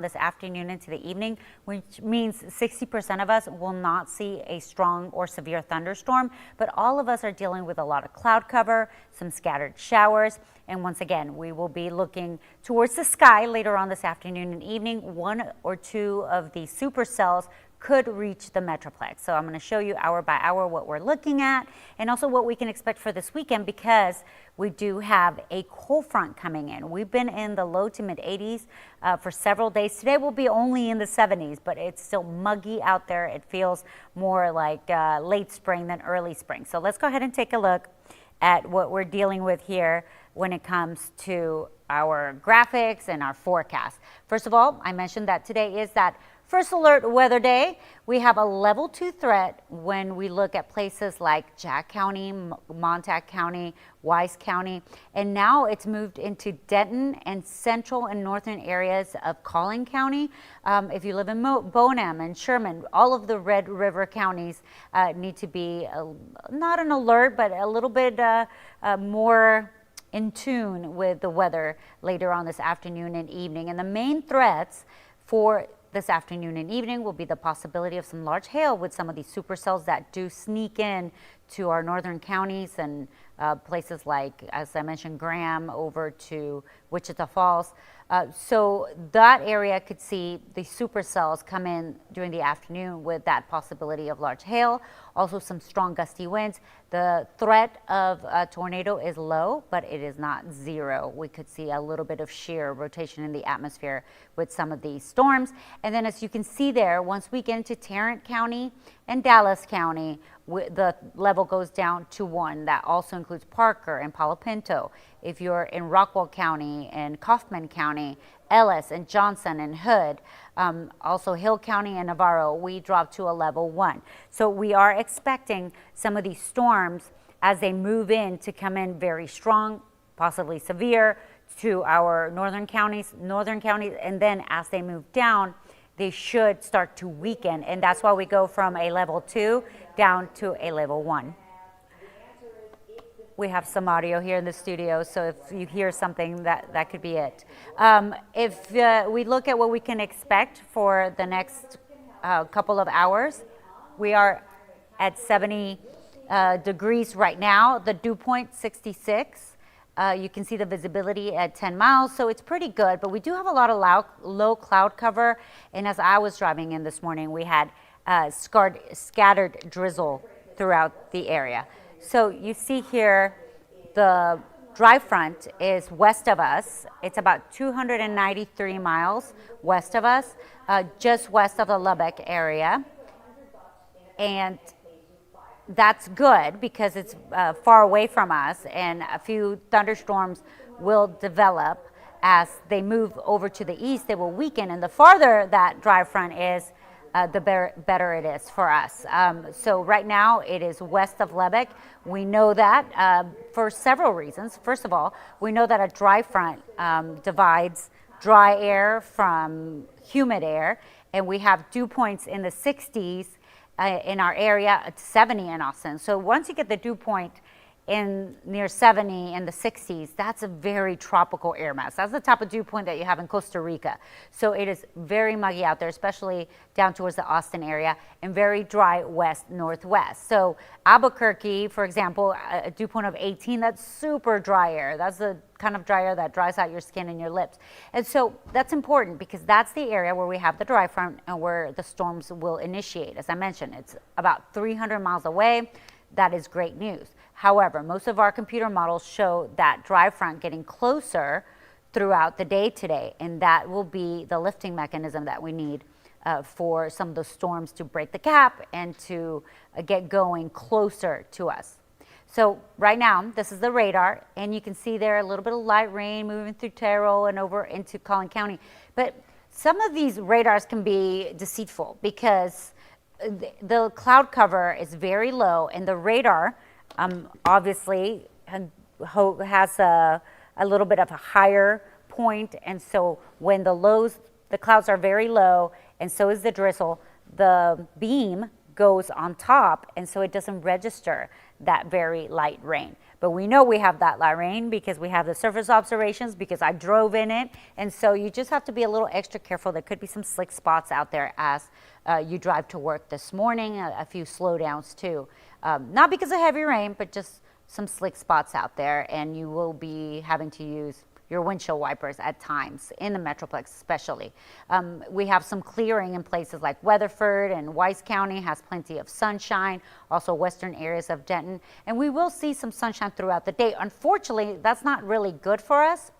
this afternoon into the evening, which means 60% of us will not see a strong or severe thunderstorm, but all of us are dealing with a lot of cloud cover, some scattered showers, and once again, we will be looking towards the sky later on this afternoon and evening. One or two of these supercells could reach the Metroplex. So I'm going to show you hour by hour what we're looking at and also what we can expect for this weekend, because we do have a cold front coming in. We've been in the low to mid 80s for several days. Today will be only in the 70s, but it's still muggy out there. It feels more like late spring than early spring. So let's go ahead and take a look at what we're dealing with here when it comes to our graphics and our forecast. First of all, I mentioned that today is that first alert weather day. We have a level 2 threat when we look at places like Jack County, Montague County, Wise County, and now it's moved into Denton and central and northern areas of Collin County. If you live in Bonham and Sherman, all of the Red River counties need to be not an alert, but a little bit more in tune with the weather later on this afternoon and evening. And the main threats for this afternoon and evening will be the possibility of some large hail with some of these supercells that do sneak in to our northern counties and places like, as I mentioned, Graham over to Wichita Falls. So that area could see the supercells come in during the afternoon with that possibility of large hail, also some strong gusty winds. The threat of a tornado is low, but it is not zero. We could see a little bit of shear rotation in the atmosphere with some of these storms. And then as you can see there, once we get into Tarrant County and Dallas County, the level goes down to 1. That also includes Parker and Palo Pinto. If you're in Rockwall County and Kaufman County, Ellis and Johnson and Hood, also Hill County and Navarro, we drop to a level 1. So we are expecting some of these storms as they move in to come in very strong, possibly severe to our northern counties, and then as they move down, they should start to weaken, and that's why we go from a level 2 down to a level 1. We have some audio here in the studio, so if you hear something, that could be it. If we look at what we can expect for the next couple of hours, we are at 70 degrees right now. The dew point 66. You can see the visibility at 10 miles, so it's pretty good, but we do have a lot of low cloud cover, and as I was driving in this morning, we had scattered drizzle throughout the area. So you see here, the dry front is west of us. It's about 293 miles west of us, just west of the Lubbock area, and that's good because it's far away from us, and a few thunderstorms will develop as they move over to the east. They will weaken, and the farther that dry front is, the better it is for us. So right now it is west of Lubbock. We know that for several reasons. First of all, we know that a dry front divides dry air from humid air, and we have dew points in the 60s in our area at 70 in Austin. So once you get the dew point in near 70 in the 60s, that's a very tropical air mass. That's the type of dew point that you have in Costa Rica. So it is very muggy out there, especially down towards the Austin area, and very dry west-northwest. So Albuquerque, for example, a dew point of 18, that's super dry air. That's the kind of dry air that dries out your skin and your lips. And so that's important because that's the area where we have the dry front and where the storms will initiate. As I mentioned, it's about 300 miles away. That is great news. However, most of our computer models show that dry front getting closer throughout the day today, and that will be the lifting mechanism that we need for some of the storms to break the cap and to get going closer to us. So right now, this is the radar, and you can see there a little bit of light rain moving through Terrell and over into Collin County. But some of these radars can be deceitful because the cloud cover is very low, and the radar obviously has a little bit of a higher point, and so when the clouds are very low, and so is the drizzle, the beam goes on top, and so it doesn't register that very light rain. but we know we have that light rain because we have the surface observations, because I drove in it. And so you just have to be a little extra careful. There could be some slick spots out there as you drive to work this morning, a few slowdowns too. Not because of heavy rain, but just some slick spots out there, and you will be having to use your windshield wipers at times in the Metroplex especially. We have some clearing in places like Weatherford and Weiss County has plenty of sunshine, also western areas of Denton, and we will see some sunshine throughout the day. Unfortunately, that's not really good for us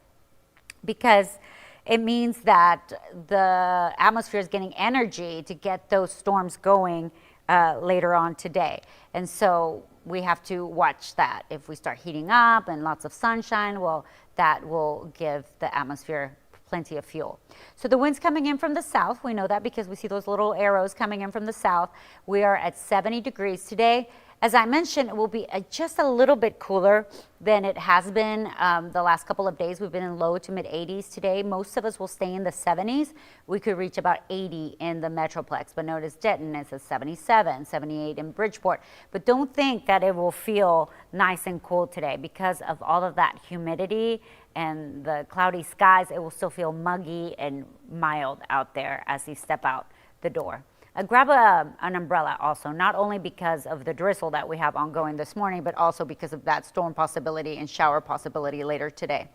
because it means that the atmosphere is getting energy to get those storms going later on today. And so we have to watch that. If we start heating up and lots of sunshine, well, that will give the atmosphere plenty of fuel. So the wind's coming in from the south. We know that because we see those little arrows coming in from the south. We are at 70 degrees today. As I mentioned, it will be just a little bit cooler than it has been the last couple of days. We've been in low to mid 80s today. Most of us will stay in the 70s. We could reach about 80 in the Metroplex, but notice Denton is at 77, 78 in Bridgeport. But don't think that it will feel nice and cool today because of all of that humidity and the cloudy skies. It will still feel muggy and mild out there as you step out the door. Grab an umbrella also, not only because of the drizzle that we have ongoing this morning, but also because of that storm possibility and shower possibility later today.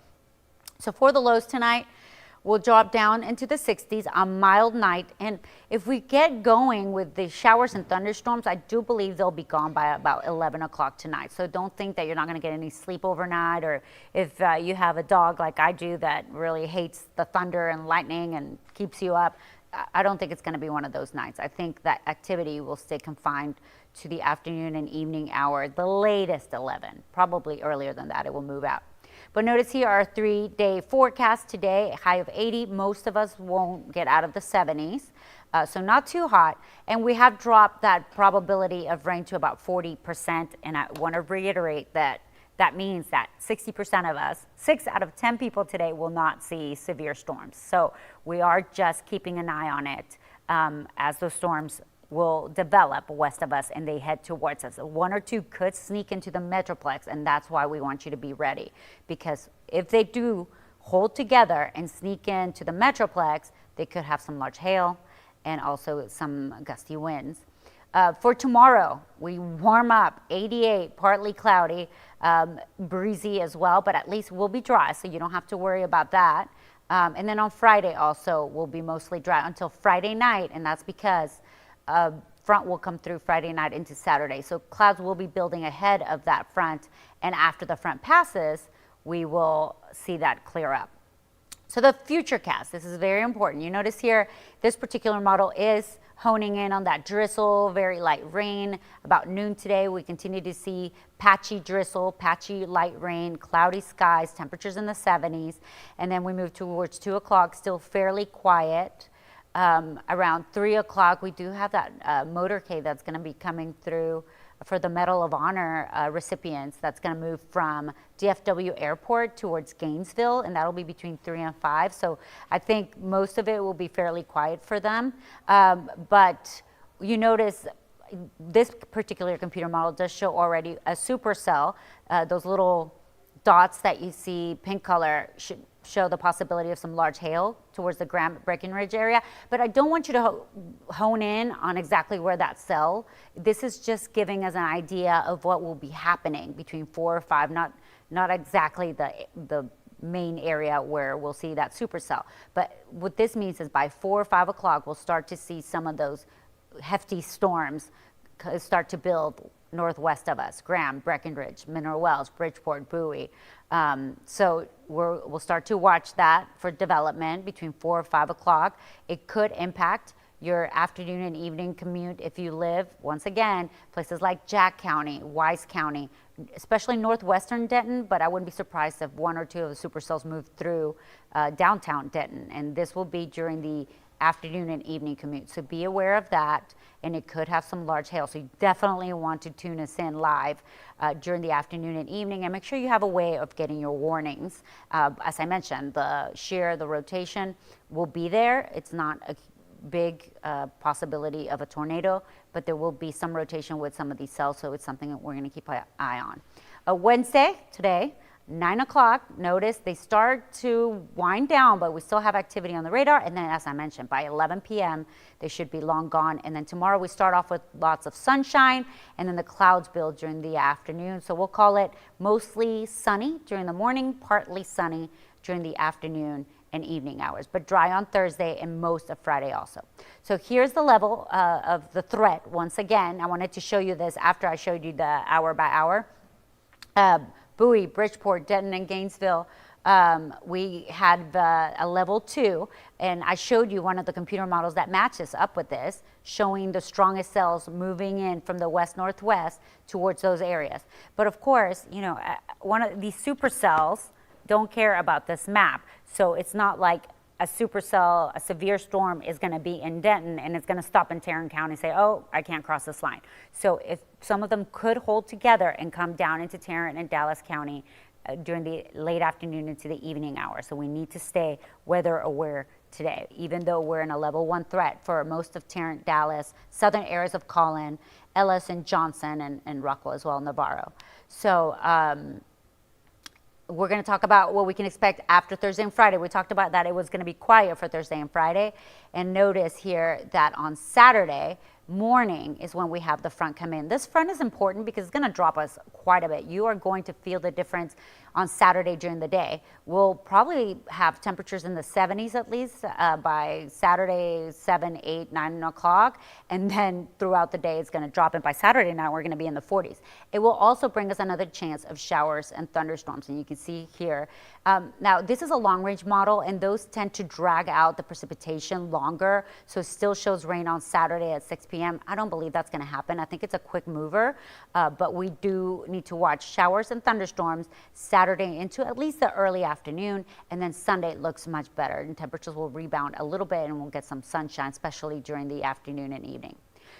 So for the lows tonight, we'll drop down into the 60s, a mild night. And if we get going with the showers and thunderstorms, I do believe they'll be gone by about 11 o'clock tonight. So don't think that you're not going to get any sleep overnight, or if you have a dog like I do that really hates the thunder and lightning and keeps you up, I don't think it's going to be one of those nights. I think that activity will stay confined to the afternoon and evening hour, the latest 11, probably earlier than that, it will move out. But notice here our 3-day forecast today, a high of 80. Most of us won't get out of the 70s, so not too hot. And we have dropped that probability of rain to about 40%. And I want to reiterate that that means that 60% of us, 6 out of 10 people today, will not see severe storms. So we are just keeping an eye on it as those storms will develop west of us and they head towards us. 1 or 2 could sneak into the Metroplex, and that's why we want you to be ready. Because if they do hold together and sneak into the Metroplex, they could have some large hail and also some gusty winds. For tomorrow, we warm up, 88, partly cloudy, breezy as well, but at least we'll be dry, so you don't have to worry about that. And then on Friday also, we'll be mostly dry until Friday night, and that's because front will come through Friday night into Saturday. So clouds will be building ahead of that front, and after the front passes, we will see that clear up. So the Futurecast, this is very important. You notice here, this particular model is honing in on that drizzle, very light rain. About noon today, we continue to see patchy drizzle, patchy light rain, cloudy skies, temperatures in the 70s. And then we move towards 2 o'clock, still fairly quiet. Around 3 o'clock, we do have that motorcade that's going to be coming through for the Medal of Honor recipients. That's going to move from DFW Airport towards Gainesville, and that'll be between 3 and 5. So I think most of it will be fairly quiet for them. But you notice this particular computer model does show already a supercell. Those little dots that you see, pink color, should show the possibility of some large hail towards the Graham Breckenridge area. But I don't want you to hone in on exactly where that cell. This is just giving us an idea of what will be happening between 4 or 5, not exactly the main area where we'll see that supercell. But what this means is by 4 or 5 o'clock, we'll start to see some of those hefty storms start to build northwest of us: Graham, Breckenridge, Mineral Wells, Bridgeport, Bowie. So we'll start to watch that for development between 4 or 5 o'clock. It could impact your afternoon and evening commute if you live, once again, places like Jack County, Weiss County, especially northwestern Denton, but I wouldn't be surprised if 1 or 2 of the supercells move through downtown Denton, and this will be during the afternoon and evening commute. So be aware of that, and it could have some large hail. So you definitely want to tune us in live during the afternoon and evening, and make sure you have a way of getting your warnings. As I mentioned, the shear, the rotation will be there. It's not a big possibility of a tornado, but there will be some rotation with some of these cells, so it's something that we're going to keep an eye on. Wednesday, today, 9 o'clock, notice they start to wind down, but we still have activity on the radar. And then, as I mentioned, by 11 p.m., they should be long gone. And then tomorrow we start off with lots of sunshine, and then the clouds build during the afternoon. So we'll call it mostly sunny during the morning, partly sunny during the afternoon and evening hours, but dry on Thursday and most of Friday also. So here's the level of the threat. Once again, I wanted to show you this after I showed you the hour by hour. Bowie, Bridgeport, Denton, and Gainesville, we had a level 2, and I showed you one of the computer models that matches up with this, showing the strongest cells moving in from the west-northwest towards those areas. But of course, you know, one of these supercells don't care about this map, so it's not like a supercell, a severe storm is going to be in Denton and it's going to stop in Tarrant County and say, oh, I can't cross this line. So if some of them could hold together and come down into Tarrant and Dallas County during the late afternoon into the evening hours. So we need to stay weather aware today, even though we're in a level 1 threat for most of Tarrant, Dallas, southern areas of Collin, Ellis and Johnson, and Rockwell as well, Navarro. So we're going to talk about what we can expect after Thursday and Friday. We talked about that it was going to be quiet for Thursday and Friday. And notice here that on Saturday morning is when we have the front come in. This front is important because it's going to drop us quite a bit. You are going to feel the difference on Saturday during the day. We'll probably have temperatures in the 70s at least by Saturday, 7, 8, 9 o'clock. And then throughout the day, it's going to drop. And by Saturday night, we're going to be in the 40s. It will also bring us another chance of showers and thunderstorms. And you can see here. Now, this is a long-range model, and those tend to drag out the precipitation longer. So it still shows rain on Saturday at 6 p.m. I don't believe that's going to happen. I think it's a quick mover, but we do need to watch showers and thunderstorms Saturday into at least the early afternoon, and then Sunday it looks much better, and temperatures will rebound a little bit, and we'll get some sunshine, especially during the afternoon and evening.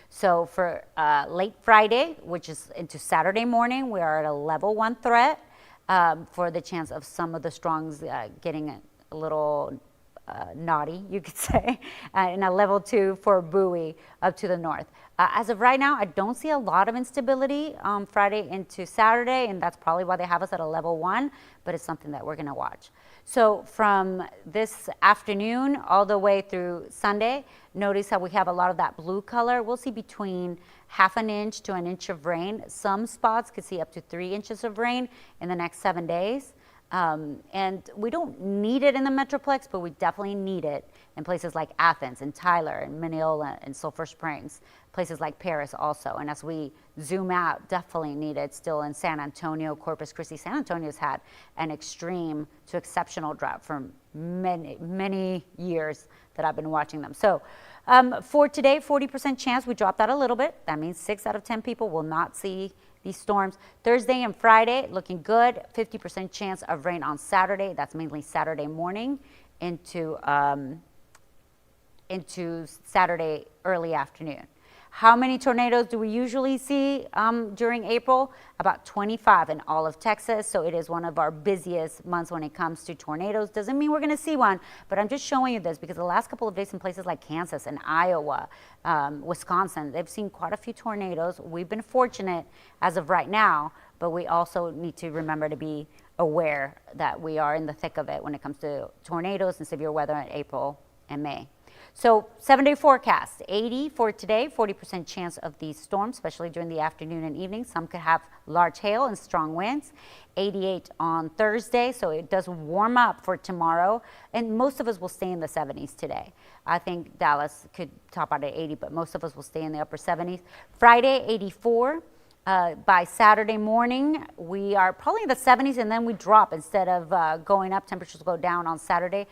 So for late Friday, which is into Saturday morning, we are at a level 1 threat. For the chance of some of the strongs getting a little naughty, you could say, and a level 2 for Bowie up to the north. As of right now, I don't see a lot of instability Friday into Saturday, and that's probably why they have us at a level 1, but it's something that we're going to watch. So from this afternoon all the way through Sunday, notice how we have a lot of that blue color. We'll see between half an inch to an inch of rain. Some spots could see up to 3 inches of rain in the next 7 days. And we don't need it in the Metroplex, but we definitely need it in places like Athens and Tyler and Mineola and Sulphur Springs, places like Paris also. And as we zoom out, definitely need it still in San Antonio, Corpus Christi. San Antonio's had an extreme to exceptional drought for many, many years that I've been watching them. So for today, 40% chance, we dropped that a little bit. That means 6 out of 10 people will not see these storms. Thursday and Friday, looking good. 50% chance of rain on Saturday. That's mainly Saturday morning into Saturday early afternoon. How many tornadoes do we usually see during April? About 25 in all of Texas. So it is one of our busiest months when it comes to tornadoes. Doesn't mean we're going to see one, but I'm just showing you this because the last couple of days in places like Kansas and Iowa, Wisconsin, they've seen quite a few tornadoes. We've been fortunate as of right now, but we also need to remember to be aware that we are in the thick of it when it comes to tornadoes and severe weather in April and May. So 7-day forecast, 80 for today, 40% chance of these storms, especially during the afternoon and evening. Some could have large hail and strong winds. 88 on Thursday, so it does warm up for tomorrow. And most of us will stay in the 70s today. I think Dallas could top out at 80, but most of us will stay in the upper 70s. Friday, 84. By Saturday morning, we are probably in the 70s, and then we drop. Instead of going up, temperatures will go down on Saturday.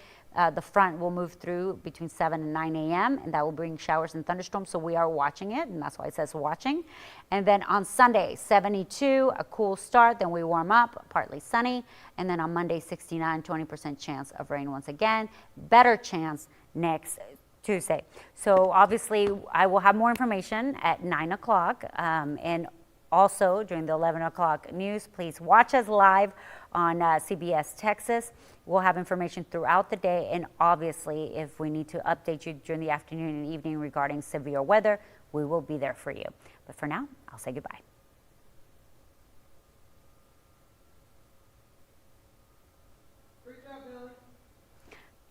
The front will move through between 7 and 9 a.m., and that will bring showers and thunderstorms, so we are watching it, and that's why it says watching. And then on Sunday, 72, a cool start, then we warm up, partly sunny, and then on Monday, 69, 20% chance of rain once again. Better chance next Tuesday. So obviously, I will have more information at 9 o'clock, and also during the 11 o'clock news. Please watch us live on CBS Texas. We'll have information throughout the day, and obviously if we need to update you during the afternoon and evening regarding severe weather, we will be there for you. But for now, I'll say goodbye.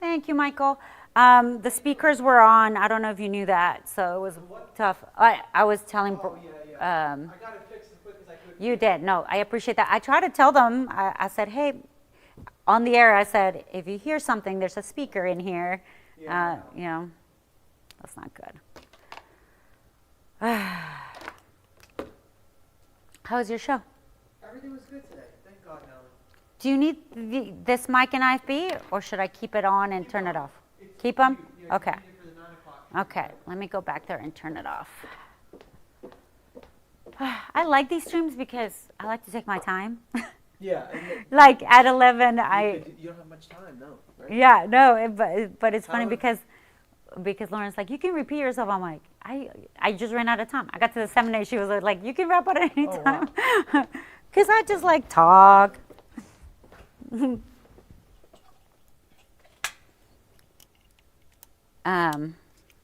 Thank you, Michael. The speakers were on. I don't know if you knew that, so it was tough. I was telling. Oh, yeah. Um, I got it fixed as quick as I could. you did. No, I appreciate that. I tried to tell them. I said, hey, on the air, I said, if you hear something, there's a speaker in here. Yeah. You know, that's not good. How was your show? Everything was good today. Thank God, Helen. Do you need this mic and IFB, or should I keep it on and turn it off? Keep them? Yeah, Okay. keep it for the 9 o'clock. Okay, let me go back there and turn it off. I like these streams because I like to take my time. Yeah. Like at 11, You don't have much time, no. Right? yeah, no, but it's funny However- because Lauren's like, you can repeat yourself. I'm like, I just ran out of time. I got to the seminar, she was like, you can wrap up at any Oh, time. Because I just like talk.